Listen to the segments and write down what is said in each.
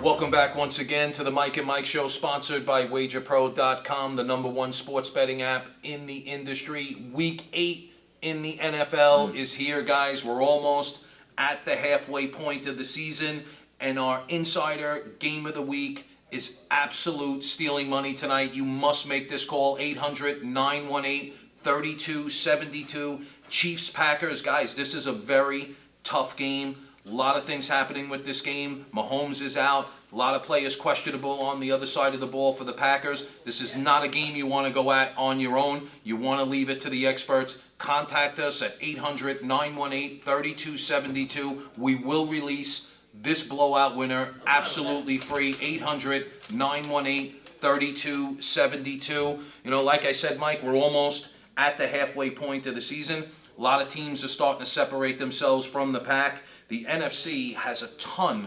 Welcome back once again to the Mike and Mike Show, sponsored by WagerPro.com, the #1 sports betting app in the industry. Week 8 in the NFL is here, guys. We're almost at the halfway point of the season, and our insider game of the week is absolute stealing money tonight. You must make this call, 800-918-3272. Chiefs-Packers. Guys, this is a very tough game. A lot of things happening with this game. Mahomes is out. A lot of players questionable on the other side of the ball for the Packers. This is not a game you want to go at on your own. You want to leave it to the experts. Contact us at 800-918-3272. We will release this blowout winner absolutely free. 800-918-3272. You know, like I said, Mike, we're almost at the halfway point of the season. A lot of teams are starting to separate themselves from the pack. The NFC has a ton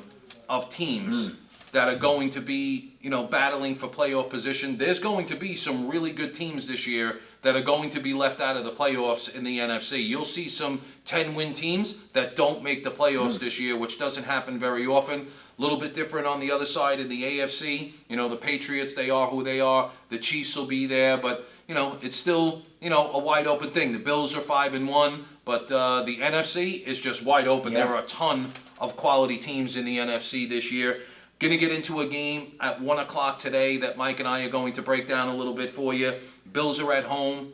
of teams that are going to be, battling for playoff position. There's going to be some really good teams this year that are going to be left out of the playoffs in the NFC. You'll see some 10-win teams that don't make the playoffs this year, which doesn't happen very often. A little bit different on the other side in the AFC. The Patriots, they are who they are. The Chiefs will be there, but, it's still, a wide open thing. The Bills are 5-1, but the NFC is just wide open. Yeah. There are a ton of quality teams in the NFC this year. Going to get into a game at 1 o'clock today that Mike and I are going to break down a little bit for you. Bills are at home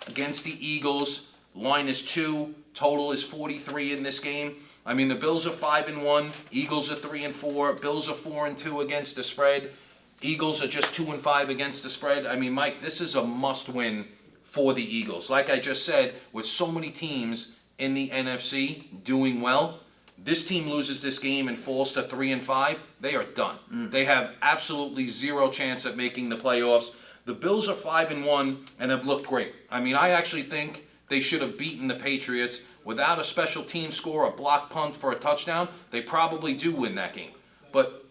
against the Eagles. Line is 2. Total is 43 in this game. I mean, the Bills are 5-1. Eagles are 3-4. Bills are 4-2 against the spread. Eagles are just 2-5 against the spread. I mean, Mike, this is a must-win for the Eagles. Like I just said, with so many teams in the NFC doing well, this team loses this game and falls to 3-5, they are done. They have absolutely zero chance at making the playoffs. The Bills are 5-1 and have looked great. I mean, I actually think they should have beaten the Patriots. Without a special team score, a block punt for a touchdown, they probably do win that game. But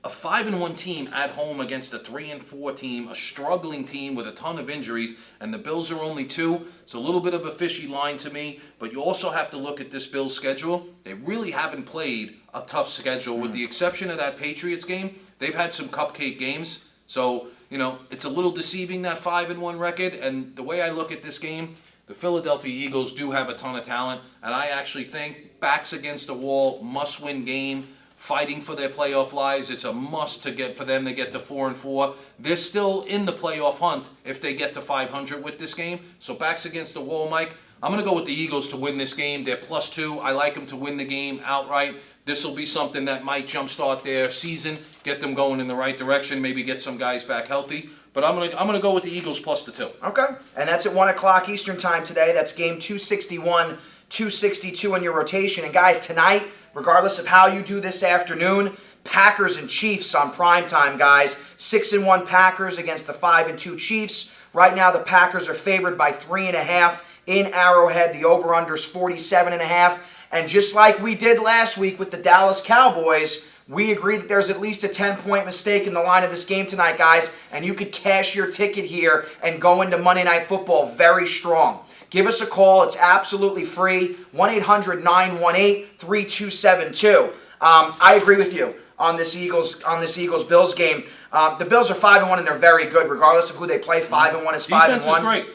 a 5-1 team at home against a 3-4 team, a struggling team with a ton of injuries, and the Bills are only 2. It's a little bit of a fishy line to me, but you also have to look at this Bills schedule. They really haven't played a tough schedule. With the exception of that Patriots game, they've had some cupcake games. So, it's a little deceiving, that 5-1 record. And the way I look at this game, the Philadelphia Eagles do have a ton of talent, and I actually think backs against the wall, must-win game, fighting for their playoff lives. It's a must for them to get to 4-4. They're still in the playoff hunt if they get to 500 with this game. So backs against the wall, Mike. I'm going to go with the Eagles to win this game. They're +2. I like them to win the game outright. This will be something that might jumpstart their season, get them going in the right direction, maybe get some guys back healthy. But I'm gonna go with the Eagles +2. Okay, and that's at 1 o'clock Eastern time today. That's game 261, 262 on your rotation. And guys, tonight, regardless of how you do this afternoon, Packers and Chiefs on primetime, guys. 6-1 Packers against the 5-2 Chiefs. Right now, the Packers are favored by 3.5 in Arrowhead. The over-under is 47.5. And just like we did last week with the Dallas Cowboys, we agree that there's at least a 10-point mistake in the line of this game tonight, guys, and you could cash your ticket here and go into Monday Night Football very strong. Give us a call. It's absolutely free, 1-800-918-3272. I agree with you on this Eagles-Bills game. The Bills are 5-1, and they're very good, regardless of who they play. 5-1 is 5-1. Defense is great.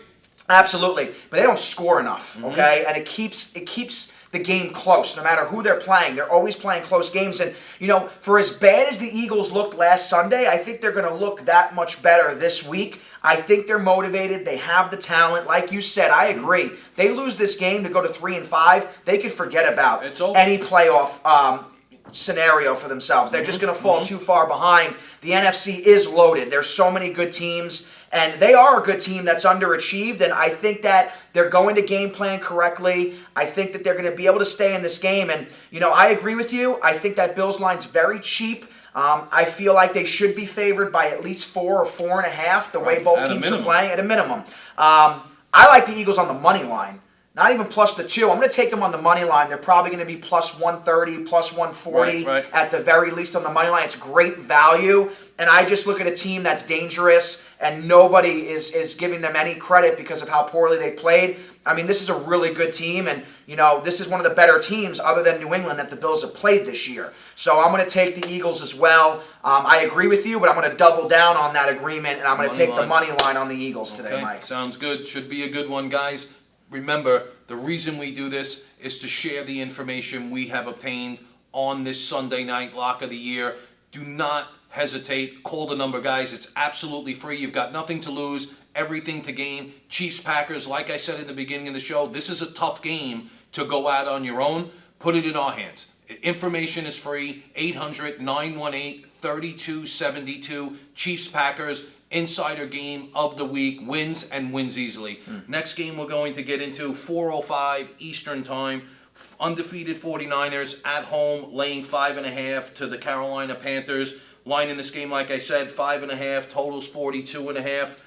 Absolutely, but they don't score enough, okay? And it keeps the game close, no matter who they're playing. They're always playing close games, and, for as bad as the Eagles looked last Sunday, I think they're going to look that much better this week. I think they're motivated. They have the talent. Like you said, I agree. They lose this game to go to 3-5, they could forget about any playoff scenario for themselves. They're just going to fall too far behind. The NFC is loaded. There's so many good teams, and they are a good team that's underachieved, and I think that they're going to game plan correctly. I think that they're going to be able to stay in this game, and, I agree with you. I think that Bills line's very cheap. I feel like they should be favored by at least 4 or 4.5, the way both teams are playing, at a minimum. I like the Eagles on the money line. not even plus the 2. I'm going to take them on the money line. They're probably going to be plus 130, plus 140 Right. at the very least on the money line. It's great value. And I just look at a team that's dangerous, and nobody is giving them any credit because of how poorly they played. I mean, this is a really good team, and, this is one of the better teams other than New England that the Bills have played this year. So I'm going to take the Eagles as well. I agree with you, but I'm going to double down on that agreement, and I'm going to take the money line on the Eagles today, Mike. Sounds good. Should be a good one, guys. Remember, the reason we do this is to share the information we have obtained on this Sunday night lock of the year. Do not hesitate. Call the number, guys. It's absolutely free. You've got nothing to lose, everything to gain. Chiefs, Packers, like I said in the beginning of the show, this is a tough game to go out on your own. Put it in our hands. Information is free. 800-918-3272. Chiefs, Packers, insider game of the week. Wins and wins easily. Next game we're going to get into, 4:05 Eastern Time. Undefeated 49ers at home, laying 5.5 to the Carolina Panthers. Line in this game, like I said, 5.5. Totals 42.5.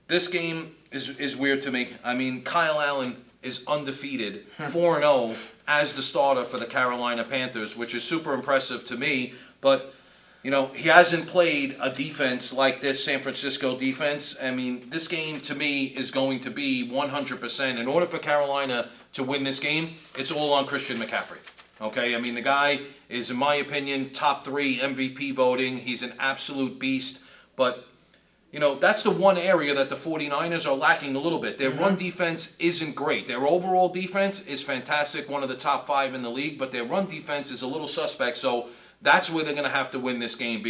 This game is weird to me. I mean, Kyle Allen is undefeated, 4-0 as the starter for the Carolina Panthers, which is super impressive to me. But, he hasn't played a defense like this San Francisco defense. I mean, this game to me is going to be 100%. In order for Carolina to win this game, it's all on Christian McCaffrey. Okay, I mean, the guy is, in my opinion, top 3 MVP voting. He's an absolute beast. But, that's the one area that the 49ers are lacking a little bit. Their run defense isn't great. Their overall defense is fantastic, one of the top 5 in the league, but their run defense is a little suspect. So that's where they're going to have to win this game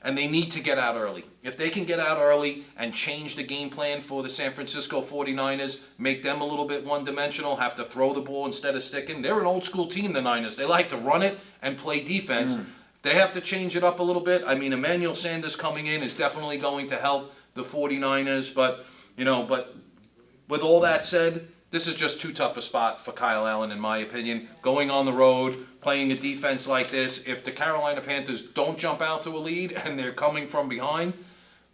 and they need to get out early. If they can get out early and change the game plan for the San Francisco 49ers, make them a little bit one-dimensional, have to throw the ball instead of sticking. They're an old-school team, the Niners. They like to run it and play defense. They have to change it up a little bit. I mean, Emmanuel Sanders coming in is definitely going to help the 49ers. But with all that said, this is just too tough a spot for Kyle Allen, in my opinion. Going on the road, playing a defense like this, if the Carolina Panthers don't jump out to a lead and they're coming from behind,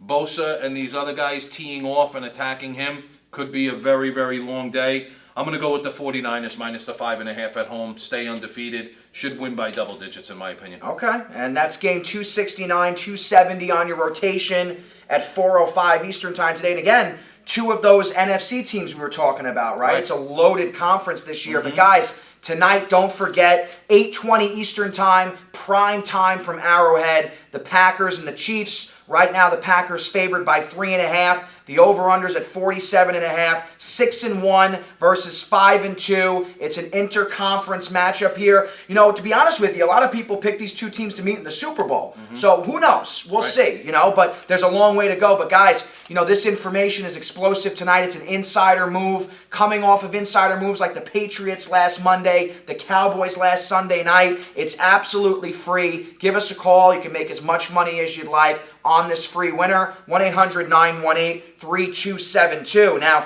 Bosa and these other guys teeing off and attacking him could be a very, very long day. I'm going to go with the 49ers minus the 5.5 at home. Stay undefeated. Should win by double digits, in my opinion. Okay, and that's game 269, 270 on your rotation at 4:05 Eastern Time today. And again, 2 of those NFC teams we were talking about, right? It's a loaded conference this year. But guys, tonight, don't forget, 8:20 Eastern Time, prime time from Arrowhead, the Packers and the Chiefs. Right now, the Packers favored by 3.5. The over-under's at 47.5. 6-1 versus 5-2. It's an interconference matchup here. To be honest with you, a lot of people pick these 2 teams to meet in the Super Bowl. So who knows? We'll see, But there's a long way to go. But guys, this information is explosive tonight. It's an insider move. Coming off of insider moves like the Patriots last Monday, the Cowboys last Sunday night. It's absolutely free. Give us a call. You can make as much money as you'd like on this free winner. 1-800-918-3272. Now,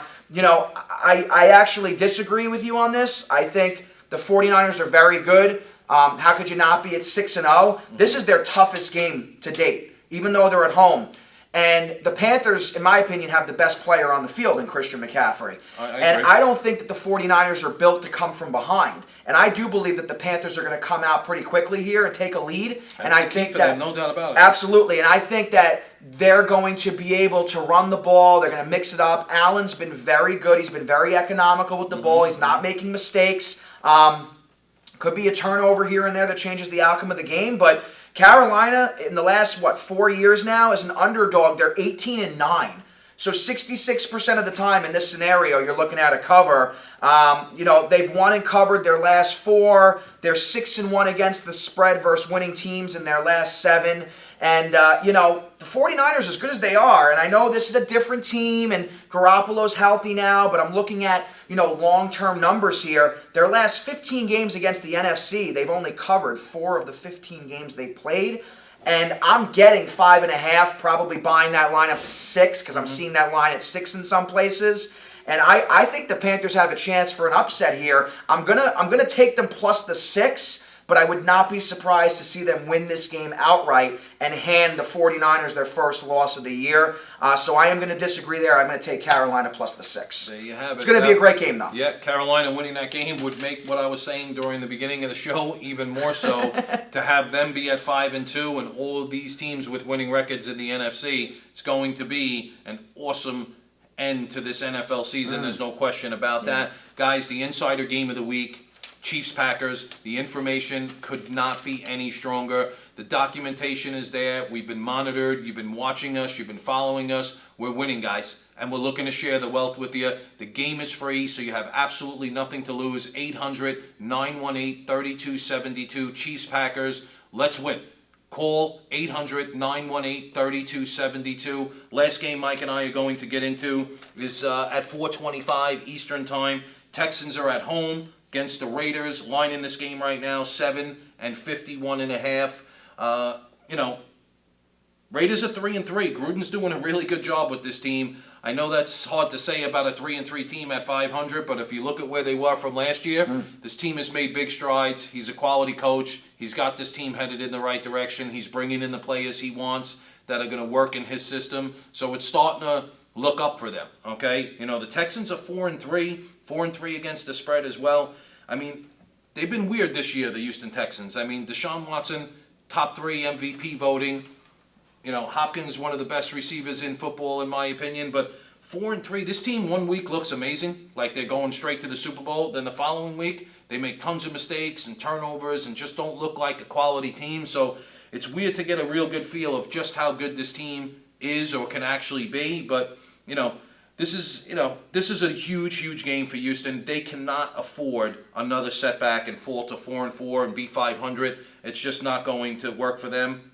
I actually disagree with you on this. I think the 49ers are very good. How could you not be at 6-0? This is their toughest game to date, even though they're at home. And the Panthers, in my opinion, have the best player on the field in Christian McCaffrey. And I don't think that the 49ers are built to come from behind. And I do believe that the Panthers are going to come out pretty quickly here and take a lead. That's the key for them, no doubt about it. Absolutely. And I think that they're going to be able to run the ball. They're going to mix it up. Allen's been very good. He's been very economical with the ball. He's not making mistakes. Could be a turnover here and there that changes the outcome of the game, but Carolina, in the last, 4 years now, is an underdog. They're 18-9. So 66% of the time in this scenario, you're looking at a cover. They've won and covered their last 4. They're 6-1 against the spread versus winning teams in their last 7. And, the 49ers, as good as they are, and I know this is a different team, and Garoppolo's healthy now, but I'm looking at, long-term numbers here. Their last 15 games against the NFC, they've only covered 4 of the 15 games they've played. And I'm getting 5.5, probably buying that line up to 6, because I'm seeing that line at 6 in some places. And I think the Panthers have a chance for an upset here. I'm gonna take them plus the 6. but I would not be surprised to see them win this game outright and hand the 49ers their first loss of the year. So I am going to disagree there. I'm going to take Carolina plus the 6. There you have it. It's going to be a great game, though. Yeah, Carolina winning that game would make what I was saying during the beginning of the show even more so. To have them be at 5-2 and all of these teams with winning records in the NFC, it's going to be an awesome end to this NFL season. There's no question about that. Guys, the insider game of the week, Chiefs-Packers, the information could not be any stronger. The documentation is there. We've been monitored. You've been watching us. You've been following us. We're winning, guys, and we're looking to share the wealth with you. The game is free, so you have absolutely nothing to lose. 800-918-3272, Chiefs-Packers. Let's win. Call 800-918-3272. Last game Mike and I are going to get into is at 4:25 Eastern Time. Texans are at home against the Raiders. Line in this game right now, 7-51.5. Raiders are 3-3. Gruden's doing a really good job with this team. I know that's hard to say about a 3-3 team at 500, but if you look at where they were from last year, this team has made big strides. He's a quality coach. He's got this team headed in the right direction. He's bringing in the players he wants that are going to work in his system. So it's starting to look up for them, okay? The Texans are 4-3, 4-3 against the spread as well. I mean, they've been weird this year, the Houston Texans. I mean, Deshaun Watson, top 3 MVP voting. Hopkins, one of the best receivers in football, in my opinion. But 4-3, this team 1 week looks amazing, like they're going straight to the Super Bowl. Then the following week, they make tons of mistakes and turnovers and just don't look like a quality team. So it's weird to get a real good feel of just how good this team is or can actually be. But, this is a huge game for Houston. They cannot afford another setback and fall to 4-4 and be 500. It's just not going to work for them.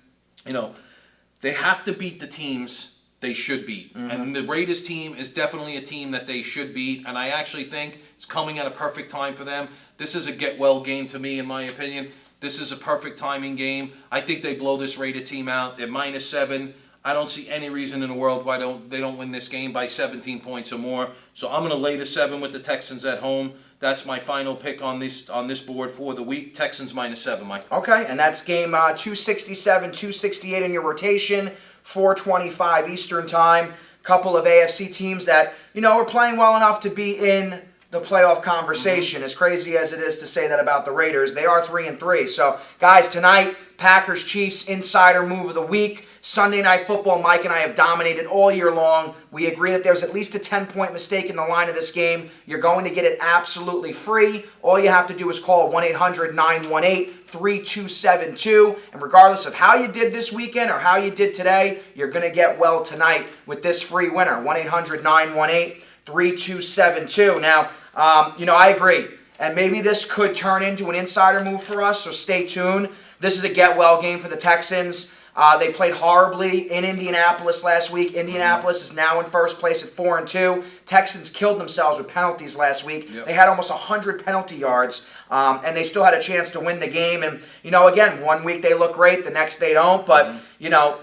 They have to beat the teams they should beat. And the Raiders team is definitely a team that they should beat. And I actually think it's coming at a perfect time for them. This is a get-well game to me, in my opinion. This is a perfect timing game. I think they blow this Raider team out. They're -7. I don't see any reason in the world why they don't win this game by 17 points or more. So I'm going to lay the 7 with the Texans at home. That's my final pick on this board for the week. Texans -7, Mike. Okay, and that's game 267, 268 in your rotation, 4:25 Eastern Time. Couple of AFC teams that, are playing well enough to be in the playoff conversation. As crazy as it is to say that about the Raiders, they are 3-3. So, guys, tonight, Packers Chiefs insider move of the week. Sunday Night Football, Mike and I have dominated all year long. We agree that there's at least a 10-point mistake in the line of this game. You're going to get it absolutely free. All you have to do is call 1-800-918-3272. And regardless of how you did this weekend or how you did today, you're going to get well tonight with this free winner. 1-800-918-3272. Now, I agree. And maybe this could turn into an insider move for us, so stay tuned. This is a get-well game for the Texans. They played horribly in Indianapolis last week. Indianapolis is now in first place at 4-2. Texans killed themselves with penalties last week. Yep. They had almost 100 penalty yards, and they still had a chance to win the game. And, again, 1 week they look great, the next they don't. But, the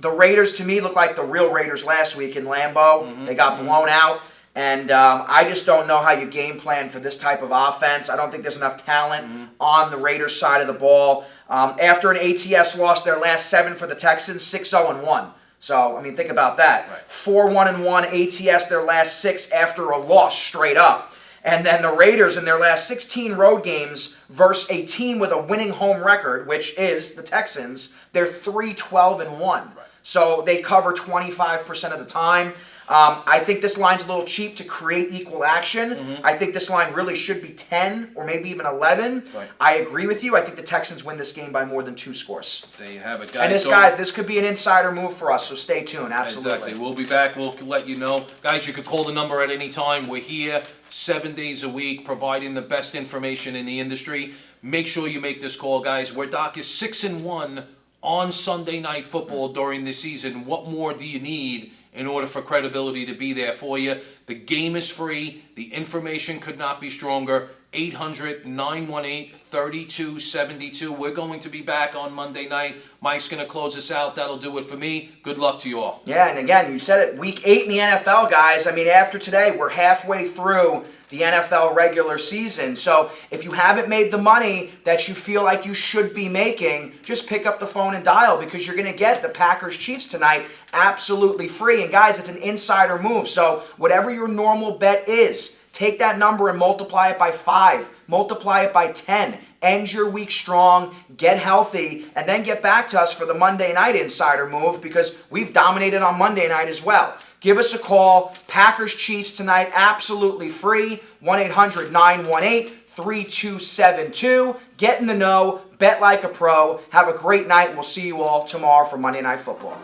Raiders, to me, look like the real Raiders last week in Lambeau. They got blown out. And I just don't know how you game plan for this type of offense. I don't think there's enough talent on the Raiders side of the ball. After an ATS lost their last 7 for the Texans, 6-0-1. So, think about that. Right. 4-1-1 ATS their last 6 after a loss straight up. And then the Raiders in their last 16 road games versus a team with a winning home record, which is the Texans, they're 3-12-1. Right. So they cover 25% of the time. I think this line's a little cheap to create equal action. I think this line really should be 10 or maybe even 11. Right. I agree with you. I think the Texans win this game by more than 2 scores. There you have it, guys. And this could be an insider move for us, so stay tuned. Absolutely. Exactly. We'll be back. We'll let you know. Guys, you can call the number at any time. We're here 7 days a week providing the best information in the industry. Make sure you make this call, guys. Where Doc is 6-1 on Sunday Night Football during the season. What more do you need in order for credibility to be there for you? The game is free. The information could not be stronger. 800-918-3272. We're going to be back on Monday night. Mike's going to close us out. That'll do it for me. Good luck to you all. Yeah, and again, you said it, week 8 in the NFL, guys. I mean, after today, we're halfway through the NFL regular season. So if you haven't made the money that you feel like you should be making, just pick up the phone and dial, because you're going to get the Packers-Chiefs tonight absolutely free. And guys, it's an insider move. So whatever your normal bet is, take that number and multiply it by 5. Multiply it by 10. End your week strong, get healthy, and then get back to us for the Monday night insider move, because we've dominated on Monday night as well. Give us a call. Packers-Chiefs tonight, absolutely free. 1-800-918-3272. Get in the know. Bet like a pro. Have a great night, and we'll see you all tomorrow for Monday Night Football.